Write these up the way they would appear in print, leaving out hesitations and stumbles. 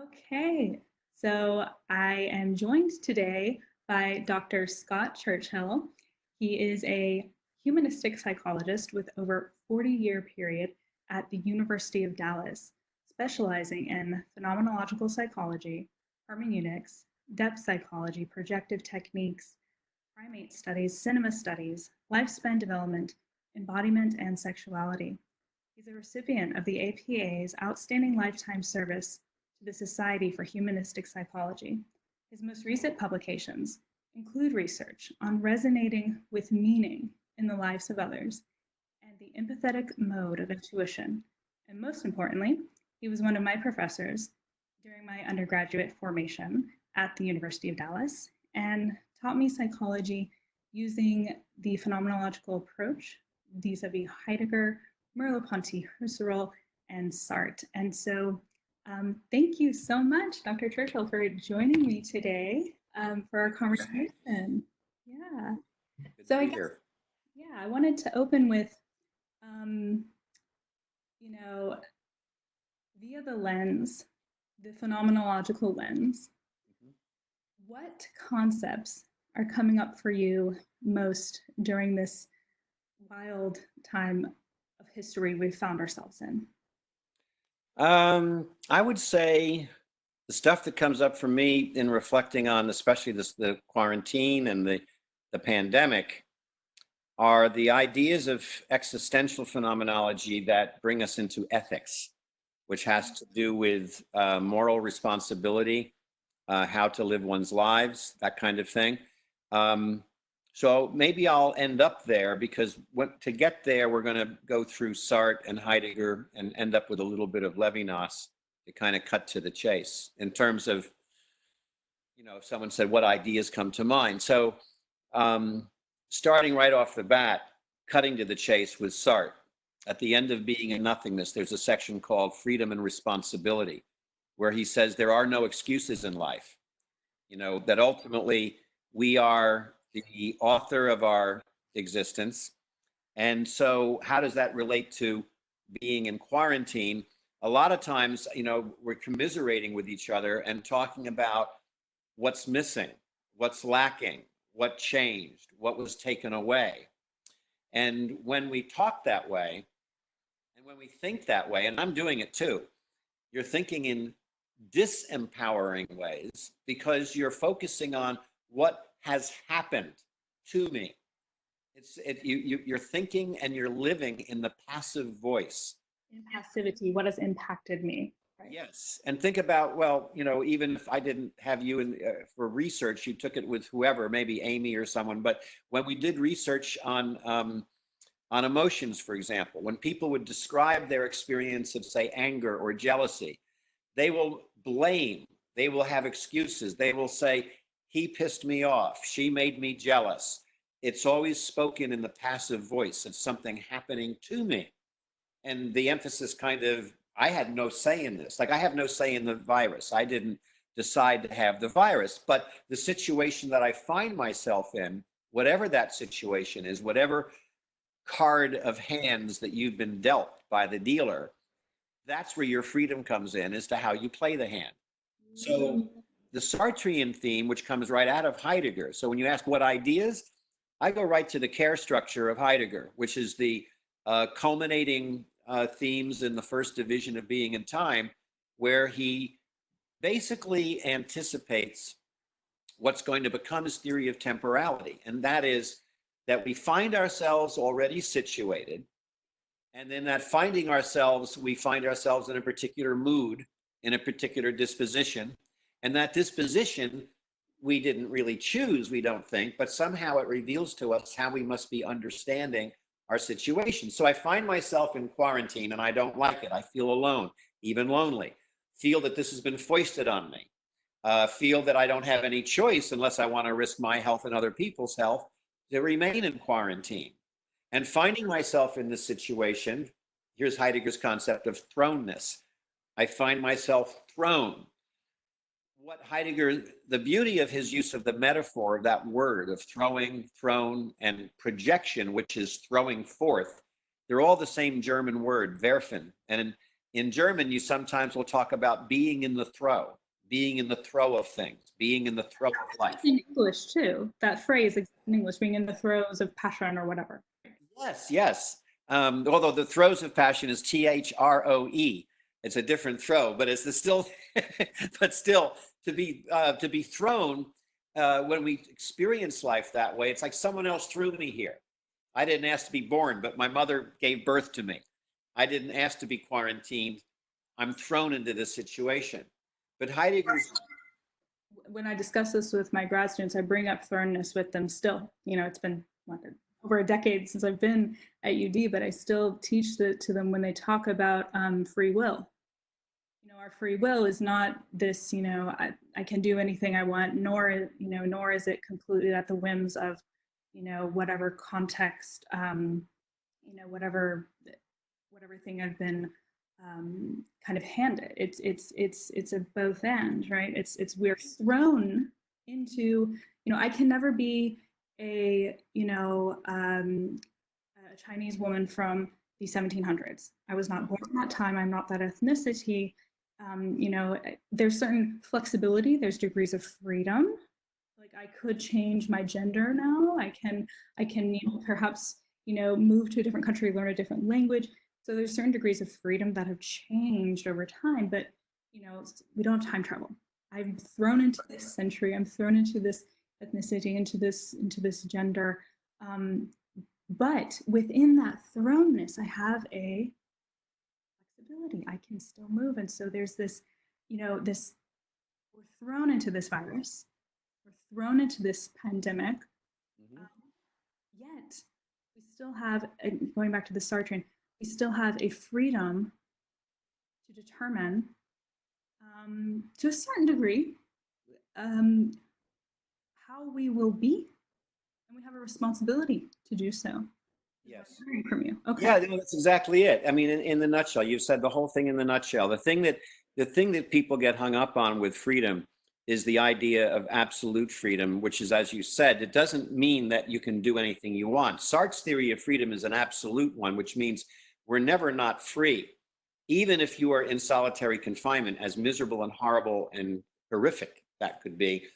Okay, so I am joined today by Dr. Scott Churchill. He is a humanistic psychologist with over 40-year period at the University of Dallas, specializing in phenomenological psychology, hermeneutics, depth psychology, projective techniques, primate studies, cinema studies, lifespan development, embodiment, and sexuality. He's a recipient of the APA's Outstanding Lifetime Service to the Society for Humanistic Psychology. His most recent publications include research on resonating with meaning in the lives of others and the empathetic mode of intuition. And most importantly, he was one of my professors during my undergraduate formation at the University of Dallas and taught me psychology using the phenomenological approach vis-a-vis Heidegger, Merleau-Ponty, Husserl, and Sartre. And so thank you so much, Dr. Churchill, for joining me today for our conversation. Yeah. Good So to I be guess, here. yeah, I wanted to open with, um, you know, via the lens, the phenomenological lens, Mhm. what concepts are coming up for you most during this wild time of history we've found ourselves in? I would say the stuff that comes up for me in reflecting on, especially the quarantine and the pandemic, are the ideas of existential phenomenology that bring us into ethics, which has to do with moral responsibility, how to live one's lives, that kind of thing. Um, so maybe I'll end up there because to get there, we're going to go through Sartre and Heidegger and end up with a little bit of Levinas to kind of cut to the chase in terms of, if someone said, what ideas come to mind? So um, starting right off the bat, cutting to the chase with Sartre. At the end of Being and Nothingness, there's a section called Freedom and Responsibility, where he says there are no excuses in life. That ultimately we are the author of our existence. And so, how does that relate to being in quarantine? A lot of times, we're commiserating with each other and talking about what's missing, what's lacking, what changed, what was taken away. And when we talk that way, and when we think that way, and I'm doing it too, you're thinking in disempowering ways because you're focusing on what has happened to me. You're thinking and you're living in the passive voice. In passivity, what has impacted me? Right. Yes, and think about, well, even if I didn't have you in for research, you took it with whoever, maybe Amy or someone. But when we did research on emotions, for example, when people would describe their experience of, say, anger or jealousy, they will blame, they will have excuses, they will say, he pissed me off, she made me jealous. It's always spoken in the passive voice of something happening to me. And the emphasis kind of, I had no say in this. Like, I have no say in the virus. I didn't decide to have the virus, but the situation that I find myself in, whatever that situation is, whatever card of hands that you've been dealt by the dealer, that's where your freedom comes in as to how you play the hand. So the Sartrean theme, which comes right out of Heidegger. So when you ask what ideas, I go right to the care structure of Heidegger, which is the culminating themes in the first division of Being and Time, where he basically anticipates what's going to become his theory of temporality. And that is that we find ourselves already situated. And then that finding ourselves, we find ourselves in a particular mood, in a particular disposition. And that disposition, we didn't really choose, we don't think, but somehow it reveals to us how we must be understanding our situation. So I find myself in quarantine and I don't like it. I feel alone, even lonely. Feel that this has been foisted on me. Feel that I don't have any choice unless I want to risk my health and other people's health to remain in quarantine. And finding myself in this situation, here's Heidegger's concept of thrownness. I find myself thrown. What Heidegger, the beauty of his use of the metaphor of that word of throwing, thrown, and projection, which is throwing forth, they're all the same German word, werfen. And In German, you sometimes will talk about being in the throw, being in the throw of things, being in the throw of life. In English too. That phrase exists in English, being in the throes of passion or whatever. Yes, yes. Although the throes of passion is THROE. It's a different throw, but it's the still, but still to be thrown when we experience life that way. It's like someone else threw me here. I didn't ask to be born, but my mother gave birth to me. I didn't ask to be quarantined. I'm thrown into this situation. But Heidegger's, When I discuss this with my grad students, I bring up thrownness with them still. You know, it's been what, over a decade since I've been at UD, but I still teach to them when they talk about free will. You know, our free will is not this, you know, I can do anything I want, nor is it completely at the whims of, you know, whatever context, you know, whatever thing I've been kind of handed. It's a both and, right? It's we're thrown into, you know, I can never be a, you know, a Chinese woman from the 1700s. I was not born in that time. I'm not that ethnicity. You know, there's certain flexibility. There's degrees of freedom. Like I could change my gender now. I can, you know, perhaps, you know, move to a different country, learn a different language. So there's certain degrees of freedom that have changed over time. But you know, we don't have time travel. I'm thrown into this century. I'm thrown into this ethnicity, into this gender. Um, but within that thrownness, I have a flexibility. I can still move. And so there's this, you know, this, we're thrown into this virus, we're thrown into this pandemic, Mhm. um, yet we still have, going back to the Star Trek, we still have a freedom to determine, to a certain degree, um, how we will be. And we have a responsibility to do so. Is what Yes. I'm hearing from you. Okay. Yeah, no, that's exactly it. I mean, in the nutshell, you've said the whole thing in the nutshell. The thing that people get hung up on with freedom is the idea of absolute freedom, which is, as you said, it doesn't mean that you can do anything you want. Sartre's theory of freedom is an absolute one, which means we're never not free, even if you are in solitary confinement, as miserable and horrible and horrific that could be.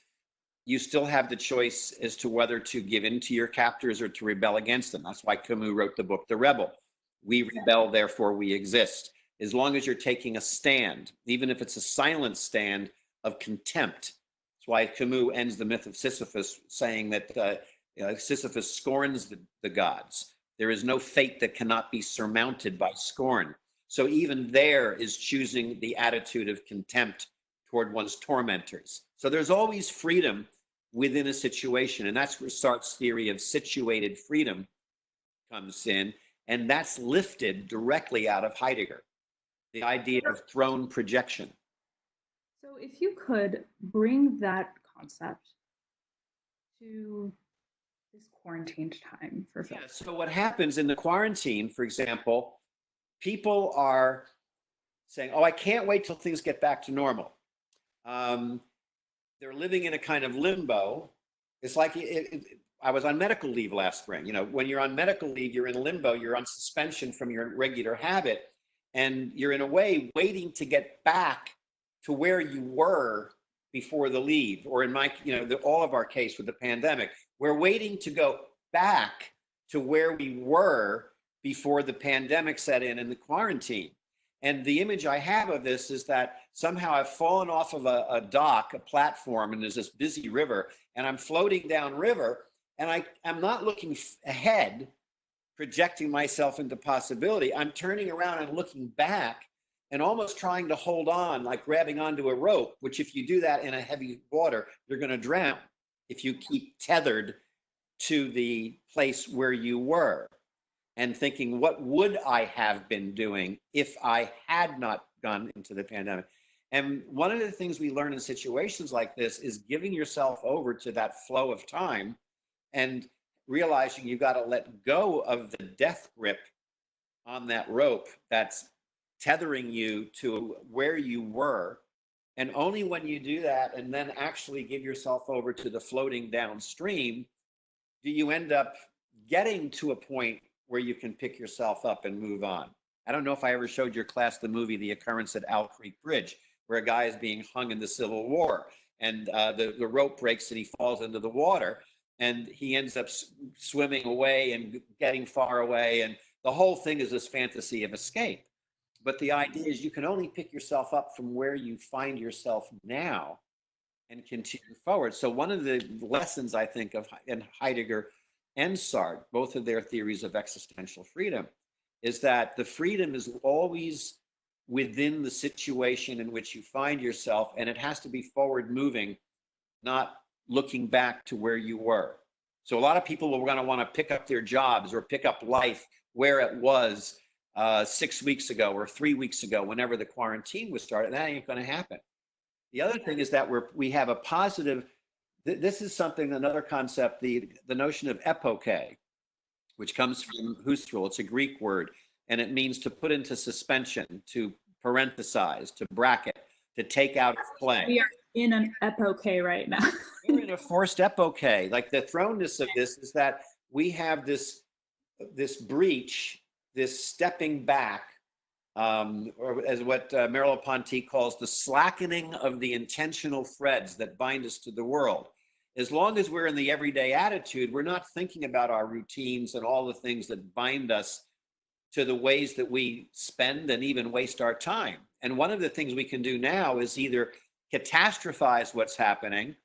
You still have the choice as to whether to give in to your captors or to rebel against them. That's why Camus wrote the book The Rebel. We rebel, therefore we exist. As long as you're taking a stand, even if it's a silent stand of contempt. That's why Camus ends the myth of Sisyphus saying that Sisyphus scorns the gods. There is no fate that cannot be surmounted by scorn. So even there is choosing the attitude of contempt toward one's tormentors. So there's always freedom within a situation. And that's where Sartre's theory of situated freedom comes in. And that's lifted directly out of Heidegger, the idea of thrown projection. So if you could bring that concept to this quarantined time for Yeah. folks. So what happens in the quarantine, for example, people are saying, oh, I can't wait till things get back to normal. Um, they're living in a kind of limbo. It's like I was on medical leave last spring. You know, when you're on medical leave, you're in limbo, you're on suspension from your regular habit, and you're in a way waiting to get back to where you were before the leave. Or in my, you know, all of our case with the pandemic, we're waiting to go back to where we were before the pandemic set in and the quarantine. And the image I have of this is that somehow I've fallen off of a dock, a platform, and there's this busy river, and I'm floating down river, and I'm not looking ahead, projecting myself into possibility. I'm turning around and looking back and almost trying to hold on, like grabbing onto a rope, which if you do that in a heavy water, you're going to drown if you keep tethered to the place where you were, and thinking, what would I have been doing if I had not gone into the pandemic? And one of the things we learn in situations like this is giving yourself over to that flow of time and realizing you got to let go of the death grip on that rope that's tethering you to where you were. And only when you do that and then actually give yourself over to the floating downstream do you end up getting to a point where you can pick yourself up and move on. I don't know if I ever showed your class the movie The Occurrence at Owl Creek Bridge, where a guy is being hung in the Civil War, and the rope breaks and he falls into the water, and he ends up swimming away and getting far away, and the whole thing is this fantasy of escape. But the idea is you can only pick yourself up from where you find yourself now and continue forward. So one of the lessons I think of in Heidegger and Sartre, both of their theories of existential freedom, is that the freedom is always within the situation in which you find yourself, and it has to be forward moving, not looking back to where you were. So a lot of people are going to want to pick up their jobs or pick up life where it was 6 weeks ago or 3 weeks ago, whenever the quarantine was started. That ain't going to happen. The other thing is that we have a positive. This is something, another concept, the notion of epoche, which comes from Husserl. It's a Greek word, and it means to put into suspension, to parenthesize, to bracket, to take out of play. We are in an epoche right now. We're in a forced epoche. Like the thrownness of this is that we have this breach, this stepping back, or as what Merleau-Ponty calls the slackening of the intentional threads that bind us to the world. As long as we're in the everyday attitude, we're not thinking about our routines and all the things that bind us to the ways that we spend and even waste our time. And one of the things we can do now is either catastrophize what's happening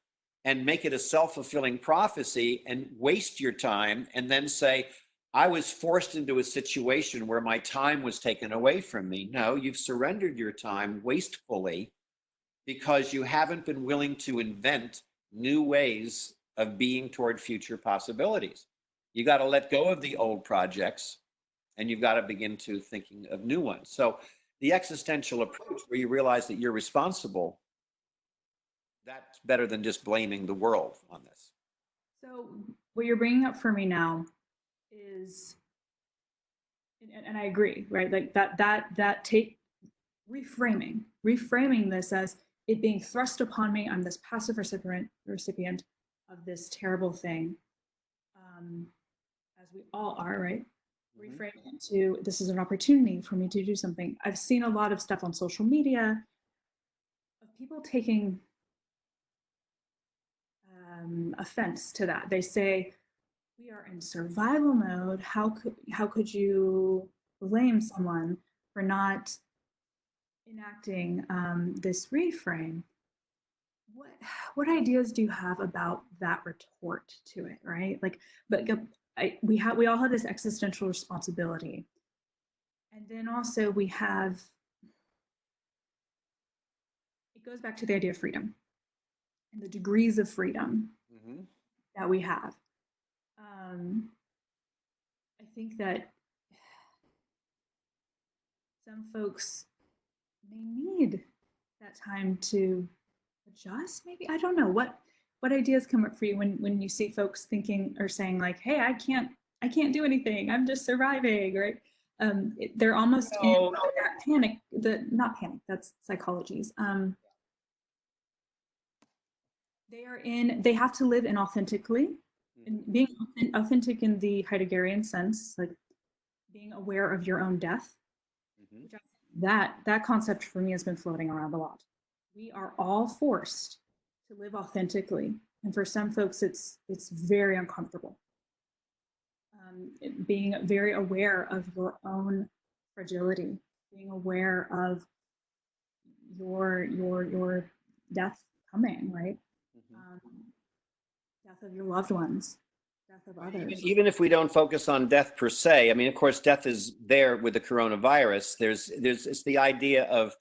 and make it a self-fulfilling prophecy and waste your time and then say, I was forced into a situation where my time was taken away from me. No, you've surrendered your time wastefully because you haven't been willing to invent new ways of being toward future possibilities. You got to let go of the old projects and you've got to begin to thinking of new ones. So the existential approach where you realize that you're responsible, that's better than just blaming the world on this. So what you're bringing up for me now is, and I agree, right? Like that take reframing this as it being thrust upon me. I'm this passive recipient of this terrible thing, as we all are, right? Mm-hmm. Reframing it to this is an opportunity for me to do something. I've seen a lot of stuff on social media of people taking offense to that. They say, we are in survival mode. How could you blame someone for not enacting this reframe? What ideas do you have about that retort to it, right? Like, but we all have this existential responsibility, and then also we have, it goes back to the idea of freedom and the degrees of freedom Mm-hmm. that we have. I think that some folks may need that time to adjust. Maybe, I don't know, what ideas come up for you when you see folks thinking or saying like, hey, I can't do anything, I'm just surviving, right? They're almost in that panic, not panic, that's psychologies. They have to live inauthentically, and being authentic in the Heideggerian sense, like being aware of your own death. Mm-hmm. That concept for me has been floating around a lot. We are all forced to live authentically, and for some folks, it's very uncomfortable. Being very aware of your own fragility, being aware of your death coming, right? Death of your loved ones, death of others. Even if we don't focus on death per se, I mean, of course, death is there with the coronavirus. It's the idea of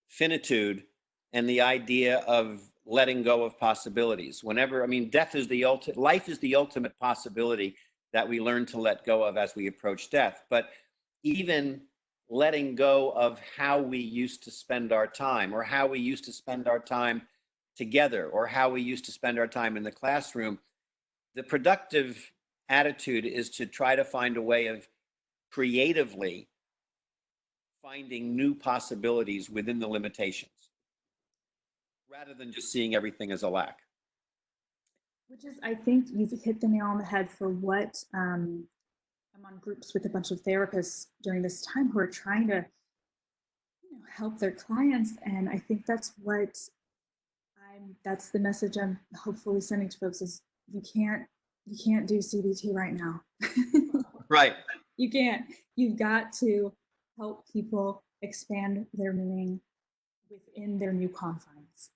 finitude and the idea of letting go of possibilities. Whenever, I mean, death is the ultimate, life is the ultimate possibility that we learn to let go of as we approach death. But even letting go of how we used to spend our time, or how we used to spend our time together, or how we used to spend our time in the classroom, the productive attitude is to try to find a way of creatively finding new possibilities within the limitations rather than just seeing everything as a lack. Which is, I think you've hit the nail on the head for what I'm on groups with a bunch of therapists during this time who are trying to, help their clients, and I think that's the message I'm hopefully sending to folks is you can't do CBT right now. Right. You can't. You've got to help people expand their meaning within their new confines.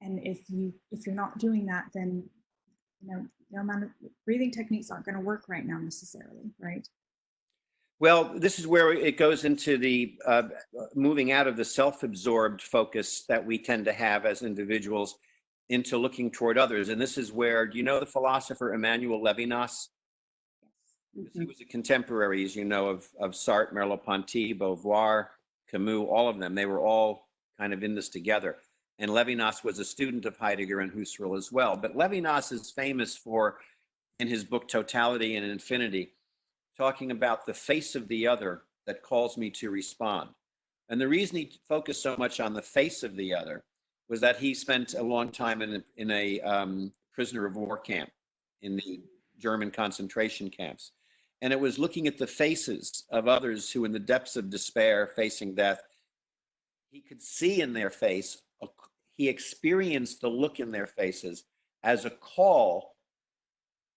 And if you're not doing that, then no amount of breathing techniques aren't going to work right now necessarily, right? Well, this is where it goes into the moving out of the self-absorbed focus that we tend to have as individuals into looking toward others. And this is where, do you know the philosopher Emmanuel Levinas? Yes. He was a contemporary, as you know, of Sartre, Merleau-Ponty, Beauvoir, Camus, all of them. They were all kind of in this together. And Levinas was a student of Heidegger and Husserl as well. But Levinas is famous for, in his book Totality and Infinity, talking about the face of the other that calls me to respond. And the reason he focused so much on the face of the other was that he spent a long time in a prisoner of war camp in the German concentration camps. And it was looking at the faces of others who, in the depths of despair, facing death, he could see in their face, he experienced the look in their faces as a call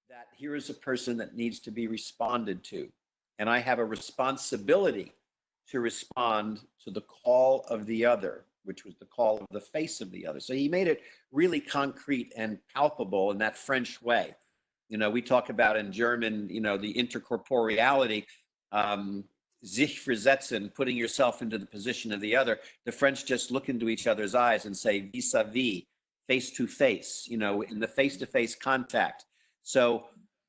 that here is a person that needs to be responded to. And I have a responsibility to respond to the call of the other, which was the call of the face of the other. So he made it really concrete and palpable in that French way. We talk about in German, the intercorporeality, sich versetzen, putting yourself into the position of the other. The French just look into each other's eyes and say vis-a-vis, face to face, in the face-to-face contact. So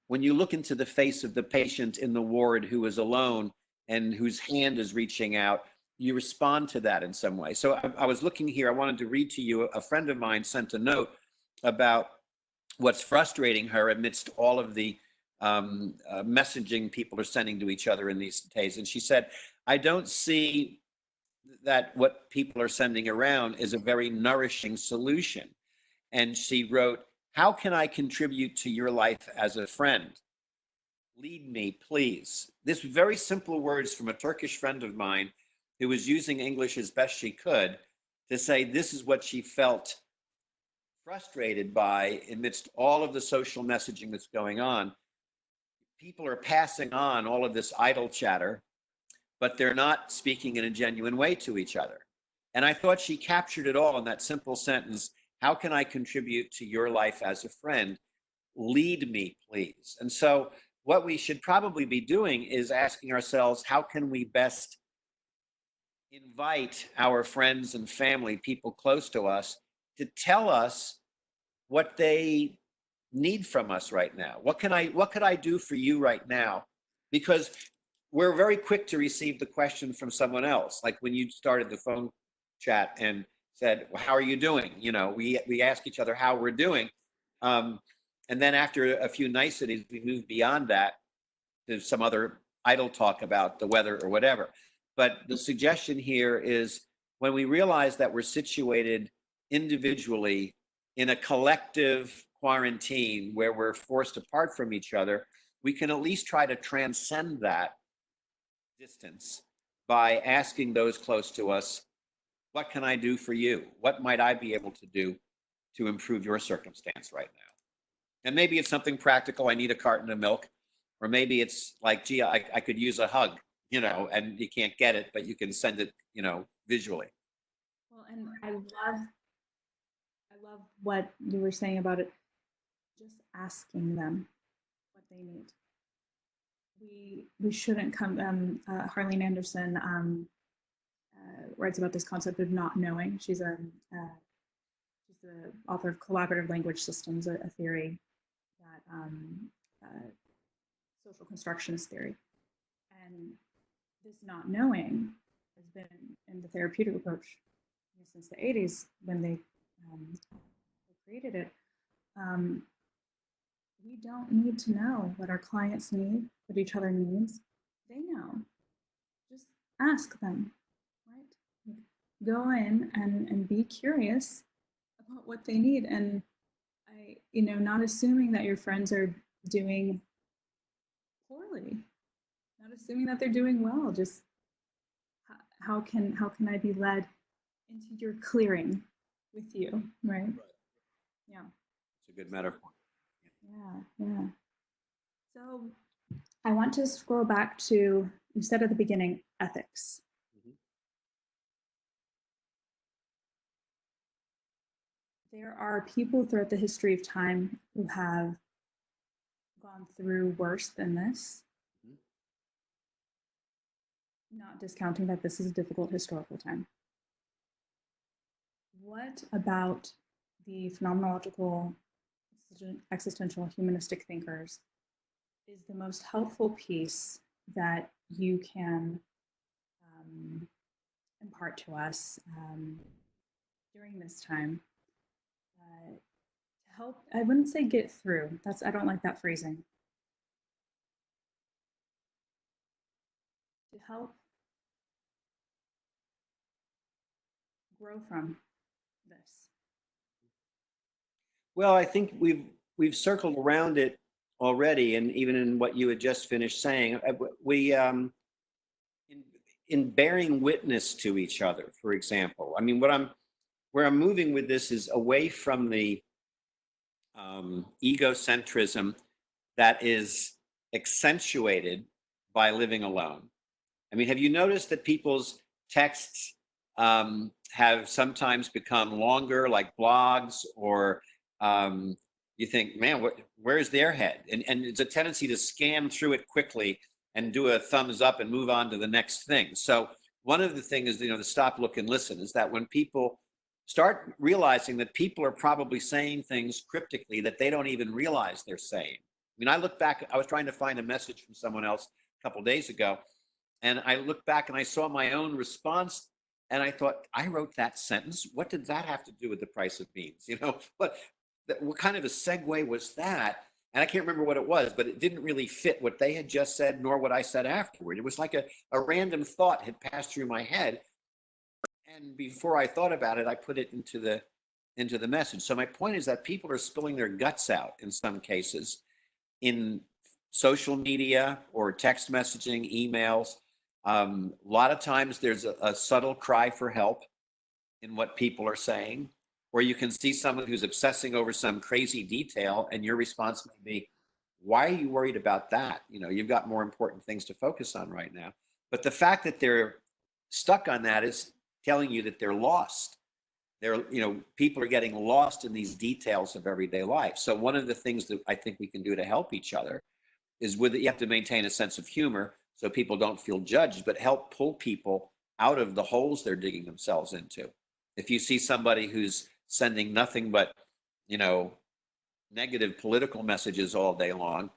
when you look into the face of the patient in the ward who is alone and whose hand is reaching out, you respond to that in some way. So I was looking here, I wanted to read to you, a friend of mine sent a note about what's frustrating her amidst all of the messaging people are sending to each other in these days. And she said, I don't see that what people are sending around is a very nourishing solution. And she wrote, how can I contribute to your life as a friend? Lead me, please. This very simple words from a Turkish friend of mine who was using English as best she could to say this is what she felt frustrated by amidst all of the social messaging that's going on. People are passing on all of this idle chatter, but they're not speaking in a genuine way to each other. And I thought she captured it all in that simple sentence, how can I contribute to your life as a friend? Lead me, please. And so what we should probably be doing is asking ourselves, how can we best invite our friends and family, people close to us, to tell us what they need from us right now? What could I do for you right now? Because we're very quick to receive the question from someone else. Like when you started the phone chat and said, well, how are you doing? We ask each other how we're doing. And then after a few niceties, we move beyond that to some other idle talk about the weather or whatever. But the suggestion here is when we realize that we're situated individually in a collective quarantine where we're forced apart from each other, we can at least try to transcend that distance by asking those close to us, what can I do for you? What might I be able to do to improve your circumstance right now? And maybe it's something practical. I need a carton of milk. Or maybe it's like, gee, I could use a hug, and you can't get it, but you can send it, visually. Well, and I love what you were saying about it, just asking them what they need. We shouldn't come, Harlene Anderson writes about this concept of not knowing. She's the author of Collaborative Language Systems, a theory that social constructionist theory. And this not knowing has been in the therapeutic approach since the 80s when they created it. We don't need to know what our clients need, what each other needs. They know. Just ask them, right? Go in and be curious about what they need. And not assuming that your friends are doing poorly, not assuming that they're doing well. Just how can I be led into your clearing with you, right? Right. Yeah, It's a good metaphor. yeah, yeah. So I want to scroll back to, you said at the beginning, ethics. Mhm. There are people throughout the history of time who have gone through worse than this, Mhm. not discounting that this is a difficult historical time. What about the phenomenological, existential, humanistic thinkers is the most helpful piece that you can um, impart to us during this time to help? I wouldn't say get through. I don't like that phrasing. To help grow from this. Well, I think we've circled around it already, and even in what you had just finished saying, we in, in bearing witness to each other, for example. I mean, where I'm moving with this is away from the egocentrism that is accentuated by living alone. I mean, have you noticed that people's texts have sometimes become longer, like blogs, or you think, man, where's their head? And it's a tendency to scan through it quickly and do a thumbs up and move on to the next thing. So one of the things is, to stop, look, and listen, is that when people start realizing that people are probably saying things cryptically that they don't even realize they're saying. I mean, I look back, I was trying to find a message from someone else a couple of days ago, and I looked back and I saw my own response, and I thought, I wrote that sentence. What did that have to do with the price of beans? What kind of a segue was that? And I can't remember what it was, but it didn't really fit what they had just said, nor what I said afterward. It was like a random thought had passed through my head. And before I thought about it, I put it into the message. So my point is that people are spilling their guts out in some cases in social media or text messaging, emails. A lot of times there's a subtle cry for help in what people are saying, or you can see someone who's obsessing over some crazy detail, and your response may be, why are you worried about that? You've got more important things to focus on right now. But the fact that they're stuck on that is telling you that they're lost. People are getting lost in these details of everyday life. So one of the things that I think we can do to help each other is with it, you have to maintain a sense of humor so people don't feel judged, but help pull people out of the holes they're digging themselves into. If you see somebody who's sending nothing but, you know, negative political messages all day long,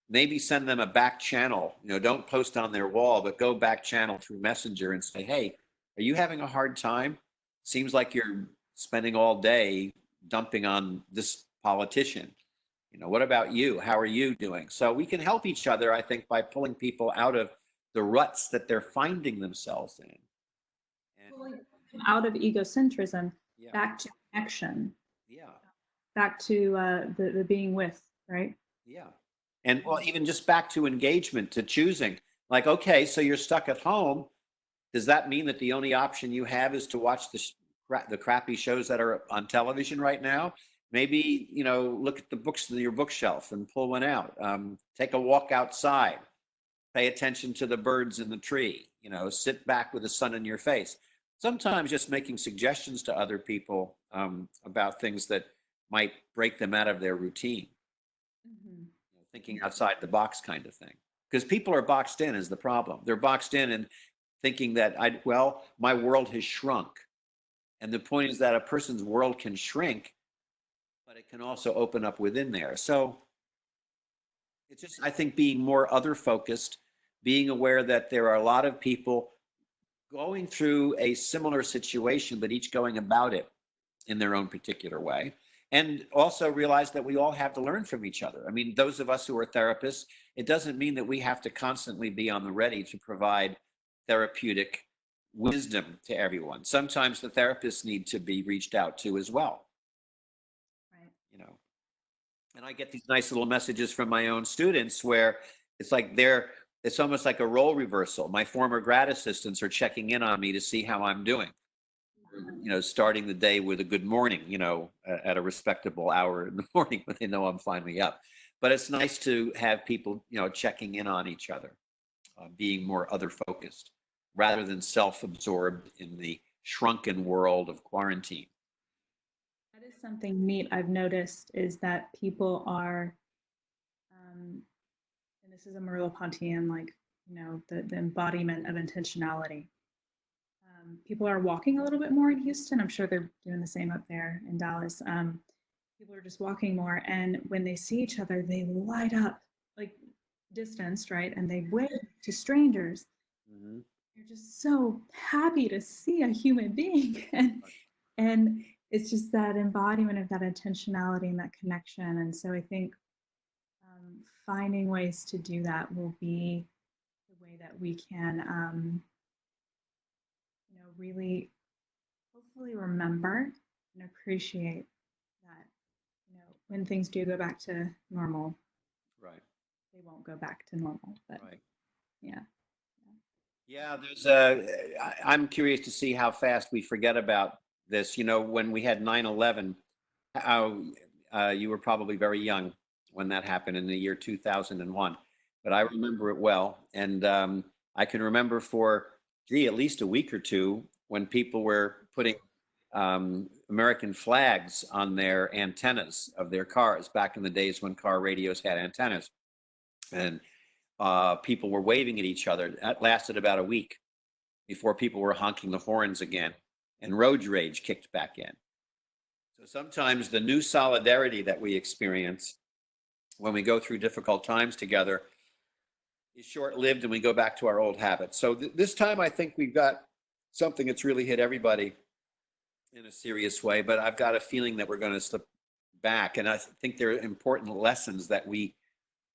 maybe send them a back channel. Don't post on their wall, but go back channel through Messenger and say, hey, are you having a hard time? Seems like you're spending all day dumping on this politician. What about you? How are you doing? So we can help each other, I think, by pulling people out of the ruts that they're finding themselves in. And Pulling out of egocentrism, yeah, back to connection, yeah, back to the being with, right? yeah. And well, even just back to engagement, to choosing, like, okay, so you're stuck at home. Does that mean that the only option you have is to watch the crappy shows that are on television right now? Maybe, look at the books in your bookshelf and pull one out. Take a walk outside. Pay attention to the birds in the tree. Sit back with the sun in your face. Sometimes just making suggestions to other people about things that might break them out of their routine. Mm-hmm. Thinking outside the box kind of thing. Because people are boxed in is the problem. They're boxed in and thinking that my world has shrunk. And the point is that a person's world can shrink, but it can also open up within there. So it's just, I think, being more other focused, being aware that there are a lot of people going through a similar situation, but each going about it in their own particular way. And also realize that we all have to learn from each other. I mean, those of us who are therapists, it doesn't mean that we have to constantly be on the ready to provide therapeutic wisdom to everyone. Sometimes the therapists need to be reached out to as well, Right. you know. And I get these nice little messages from my own students where it's like it's almost like a role reversal. My former grad assistants are checking in on me to see how I'm doing. Starting the day with a good morning, at a respectable hour in the morning when they know I'm finally up. But it's nice to have people, checking in on each other, being more other focused rather than self-absorbed in the shrunken world of quarantine. That is something neat I've noticed is that people are, and this is a Merleau-Pontian, like, the embodiment of intentionality. People are walking a little bit more in Houston. I'm sure they're doing the same up there in Dallas. People are just walking more, and when they see each other, they light up, like distanced, right? And they wave to strangers. Mm-hmm. You're just so happy to see a human being, and it's just that embodiment of that intentionality and that connection. And so I think finding ways to do that will be the way that we can, really hopefully remember and appreciate that, when things do go back to normal, Right. they won't go back to normal. But Right. yeah. Yeah, I'm curious to see how fast we forget about this. When we had 9/11, how you were probably very young when that happened in the year 2001, but I remember it well. And I can remember for, at least a week or two when people were putting American flags on their antennas of their cars back in the days when car radios had antennas. And people were waving at each other. That lasted about a week before people were honking the horns again, and road rage kicked back in. So sometimes the new solidarity that we experience when we go through difficult times together is short-lived, and we go back to our old habits. So this time, I think we've got something that's really hit everybody in a serious way, but I've got a feeling that we're going to slip back. And I think there are important lessons that we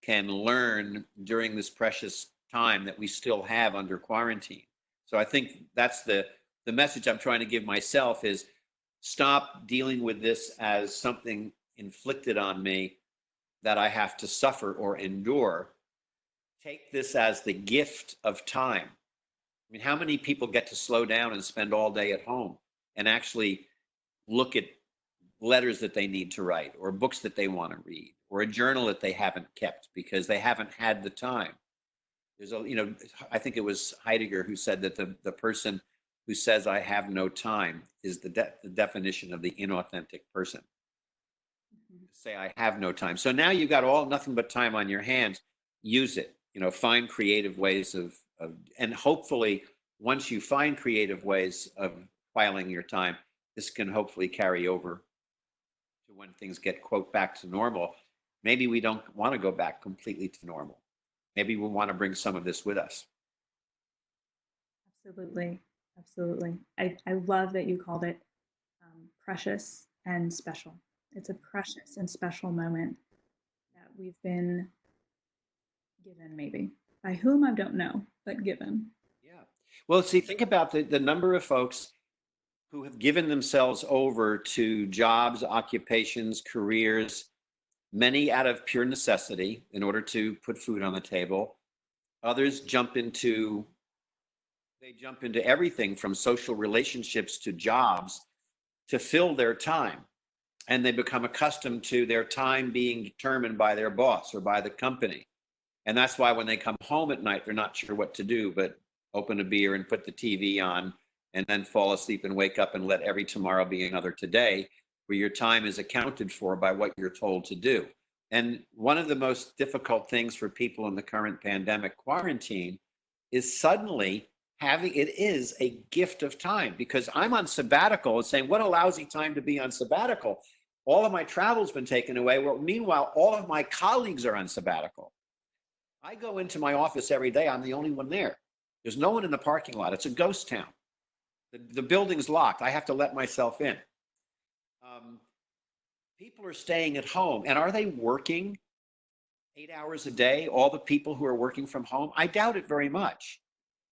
can learn during this precious time that we still have under quarantine. So I think that's the message I'm trying to give myself is stop dealing with this as something inflicted on me that I have to suffer or endure. Take this as the gift of time. I mean, how many people get to slow down and spend all day at home and actually look at letters that they need to write, or books that they want to read, or a journal that they haven't kept because they haven't had the time? I think it was Heidegger who said that the person who says I have no time is the definition of the inauthentic person. Mm-hmm. Say I have no time. So now you've got nothing but time on your hands. Use it. Find creative ways and hopefully once you find creative ways of filing your time, this can hopefully carry over to when things get, quote, back to normal. Maybe we don't want to go back completely to normal. Maybe we want to bring some of this with us. Absolutely. Absolutely. I love that you called it precious and special. It's a precious and special moment that we've been given, maybe. By whom, I don't know, but given. Yeah. Well, see, think about the number of folks who have given themselves over to jobs, occupations, careers, many out of pure necessity in order to put food on the table. Others jump into everything from social relationships to jobs to fill their time. And they become accustomed to their time being determined by their boss or by the company. And that's why when they come home at night, they're not sure what to do, but open a beer and put the TV on and then fall asleep and wake up and let every tomorrow be another today, where your time is accounted for by what you're told to do. And one of the most difficult things for people in the current pandemic quarantine is suddenly it is a gift of time, because I'm on sabbatical and saying, what a lousy time to be on sabbatical. All of my travel's been taken away. Well, meanwhile, all of my colleagues are on sabbatical. I go into my office every day. I'm the only one there. There's no one in the parking lot. It's a ghost town. The building's locked. I have to let myself in. People are staying at home. And are they working 8 hours a day, all the people who are working from home? I doubt it very much.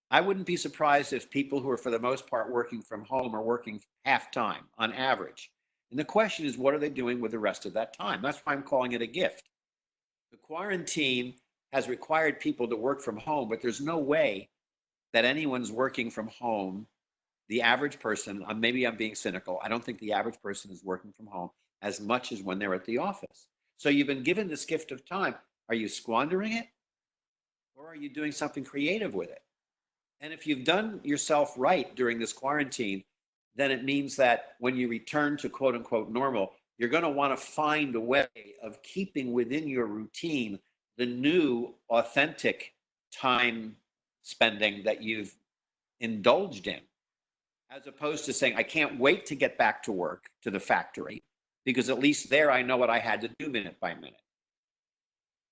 I wouldn't be surprised if people who are, for the most part, working from home are working half time on average. And the question is, what are they doing with the rest of that time? That's why I'm calling it a gift. The quarantine has required people to work from home, but there's no way that anyone's working from home. The average person, maybe I'm being cynical, I don't think the average person is working from home as much as when they're at the office. So you've been given this gift of time. Are you squandering it, or are you doing something creative with it? And if you've done yourself right during this quarantine, then it means that when you return to quote unquote normal, you're going to want to find a way of keeping within your routine the new authentic time spending that you've indulged in, as opposed to saying, I can't wait to get back to work, to the factory, because at least there I know what I had to do minute by minute.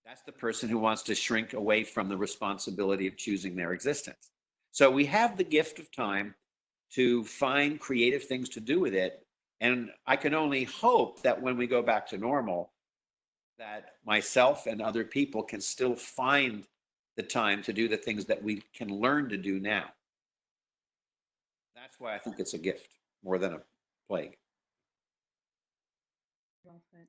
That's the person who wants to shrink away from the responsibility of choosing their existence. So we have the gift of time to find creative things to do with it. And I can only hope that when we go back to normal, that myself and other people can still find the time to do the things that we can learn to do now. That's why I think it's a gift more than a plague. Well said.